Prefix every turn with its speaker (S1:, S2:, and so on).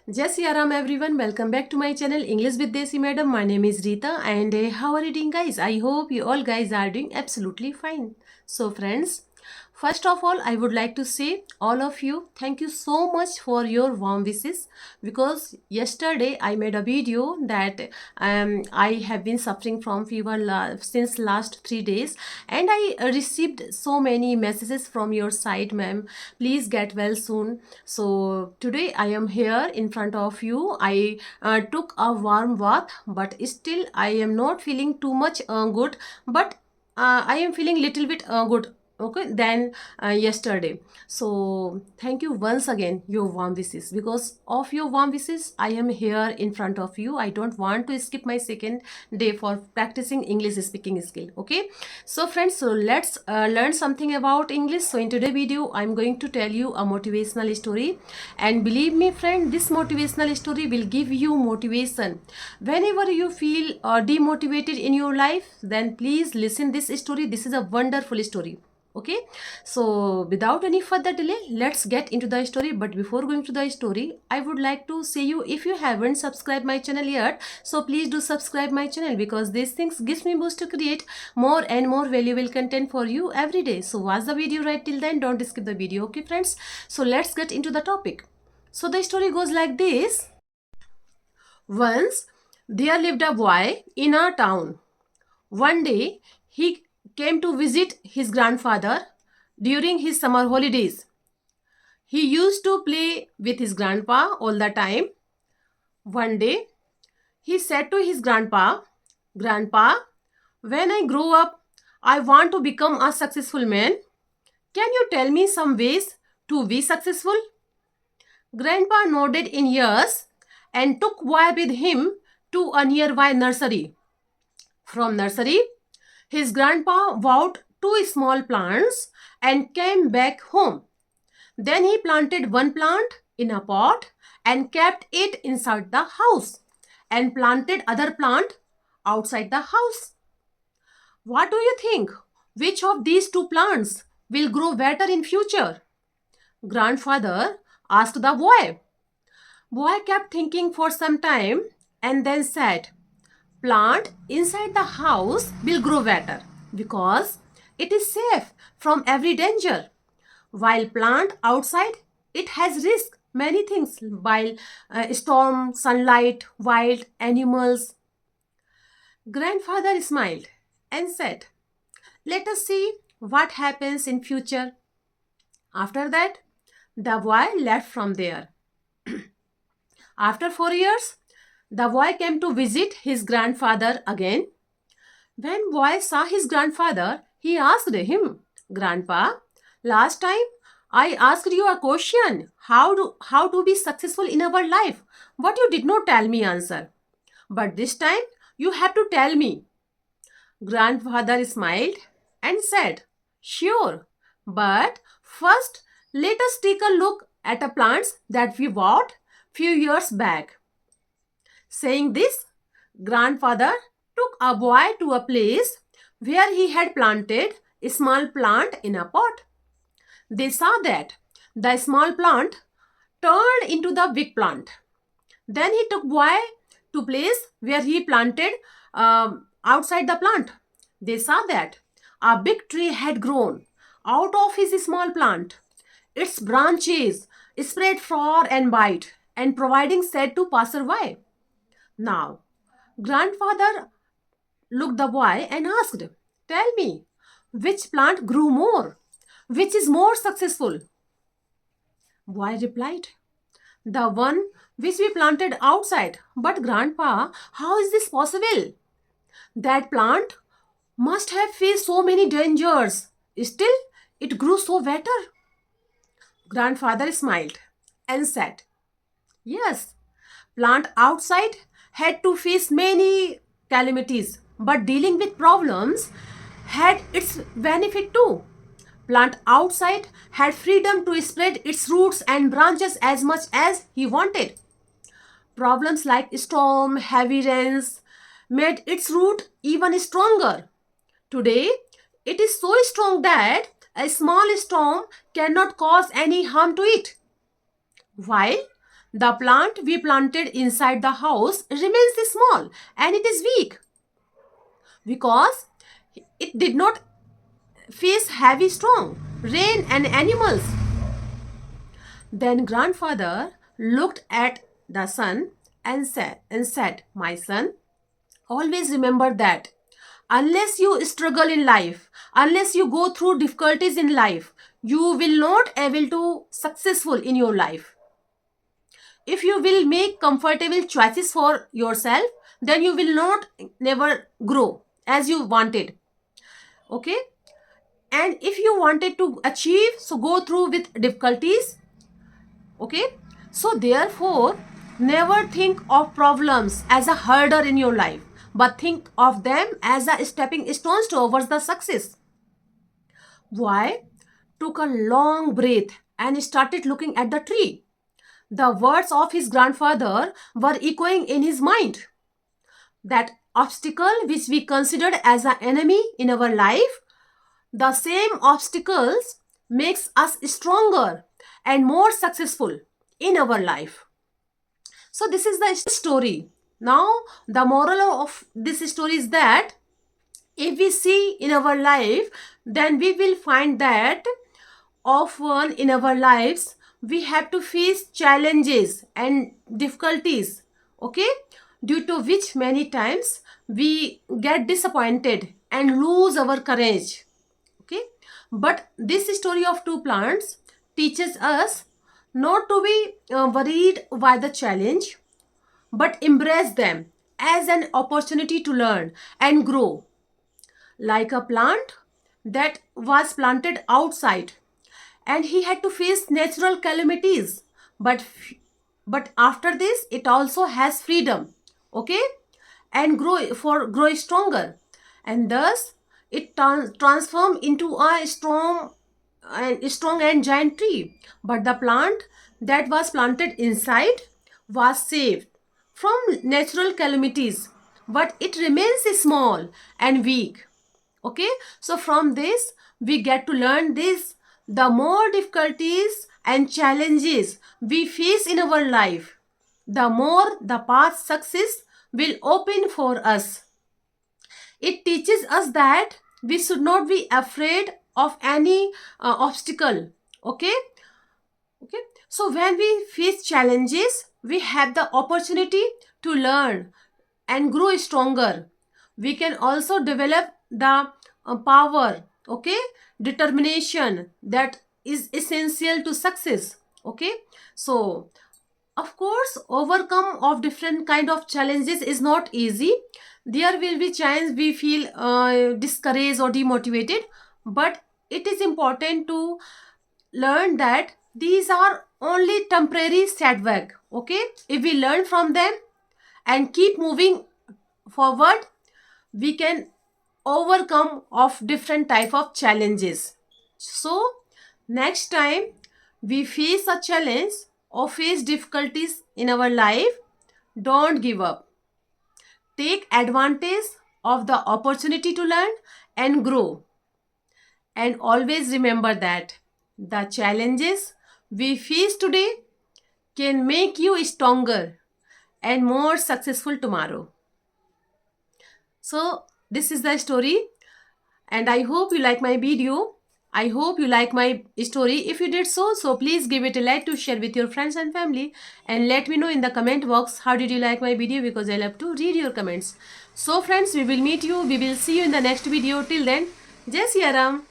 S1: Jai Shri Ram everyone, welcome back to my channel English with Desi Madam. My name is Rita and how are you doing guys? I hope you all guys are doing absolutely fine. So friends, first of all I would like to say all of you thank you so much for your warm wishes because yesterday I made a video that I have been suffering from fever since last 3 days and I received so many messages from your side ma'am. Please get well soon. So today I am here in front of you. I took a warm bath, but still I am not feeling too much good. But I am feeling little bit good. Okay, than yesterday. So thank you once again, your warm wishes. Because of your warm wishes, I am here in front of you. I don't want to skip my second day for practicing English speaking skill. Okay, so friends, so let's learn something about English. So in today's video I'm going to tell you a motivational story, and believe me friend, this motivational story will give you motivation whenever you feel demotivated in your life. Then please listen this story. This is a wonderful story. Okay, so without any further delay, let's get into the story. But before going to the story, I would like to say you, if you haven't subscribed my channel yet, so please do subscribe my channel because these things gives me boost to create more and more valuable content for you every day. So watch the video right till then, don't skip the video. Okay friends, so let's get into the topic. So the story goes like this. Once there lived a boy in a town. One day he came to visit his grandfather during his summer holidays. He used to play with his grandpa all the time. One day he said to his grandpa, "Grandpa, when I grow up, I want to become a successful man. Can you tell me some ways to be successful?" Grandpa nodded in yes and took boy with him to a nearby nursery. From nursery, his grandpa bought two small plants and came back home. Then he planted one plant in a pot and kept it inside the house and planted other plant outside the house. What do you think? Which of these two plants will grow better in future? Grandfather asked the boy. Boy kept thinking for some time and then said, "Plant inside the house will grow better because it is safe from every danger. While plant outside, it has risk, many things, while storm, sunlight, wild animals." Grandfather smiled and said, "Let us see what happens in future." After that, the boy left from there. After 4 years, the boy came to visit his grandfather again. When boy saw his grandfather, he asked him, "Grandpa, last time I asked you a question, how to be successful in our life, but you did not tell me answer. But this time you have to tell me." Grandfather smiled and said, "Sure, but first let us take a look at the plants that we bought few years back." Saying this, grandfather took a boy to a place where he had planted a small plant in a pot. They saw that the small plant turned into the big plant. Then he took boy to place where he planted outside the plant. They saw that a big tree had grown out of his small plant. Its branches spread far and wide and providing shade to passerby. Now, grandfather looked the boy and asked, "Tell me, which plant grew more? Which is more successful?" Boy replied, "The one which we planted outside." "But grandpa, how is this possible? That plant must have faced so many dangers. Still, it grew so better." Grandfather smiled and said, "Yes, plant outside had to face many calamities, but dealing with problems had its benefit too. Plant outside had freedom to spread its roots and branches as much as he wanted. Problems like storm, heavy rains made its root even stronger. Today, it is so strong that a small storm cannot cause any harm to it. While The plant we planted inside the house remains small and it is weak because it did not face heavy storm, rain, and animals. Then grandfather looked at the son and said, My son, always remember that unless you struggle in life, unless you go through difficulties in life, you will not able to successful in your life. If you will make comfortable choices for yourself, then you will not never grow as you wanted. Okay? And if you wanted to achieve, so go through with difficulties. Okay? So therefore, never think of problems as a hurdle in your life, but think of them as a stepping stones towards the success. Why? Took a long breath and started looking at the tree. The words of his grandfather were echoing in his mind. That obstacle which we considered as an enemy in our life, the same obstacles makes us stronger and more successful in our life. So this is the story. Now the moral of this story is that if we see in our life, then we will find that often in our lives we have to face challenges and difficulties, okay, due to which many times we get disappointed and lose our courage. Okay, but this story of two plants teaches us not to be worried by the challenge, but embrace them as an opportunity to learn and grow. Like a plant that was planted outside and he had to face natural calamities, but after this it also has freedom, okay, and grow stronger, and thus it transform into a strong and giant tree. But the plant that was planted inside was saved from natural calamities, but it remains small and weak. Okay, so from this we get to learn this: the more difficulties and challenges we face in our life, the more the path success will open for us. It teaches us that we should not be afraid of any obstacle. Okay, okay, so when we face challenges, we have the opportunity to learn and grow stronger. We can also develop the power, okay, determination that is essential to success. Okay, so of course overcome of different kind of challenges is not easy. There will be times we feel discouraged or demotivated, but it is important to learn that these are only temporary setback. Okay, if we learn from them and keep moving forward, we can overcome of different type of challenges. So next time we face a challenge or face difficulties in our life, don't give up. Take advantage of the opportunity to learn and grow. And always remember that the challenges we face today can make you stronger and more successful tomorrow. So this is the story, and I hope you like my video. I hope you like my story. If you did so please give it a like to share with your friends and family, and let me know in the comment box how did you like my video, because I love to read your comments. So friends, we will see you in the next video. Till then, Jai Siya Ram.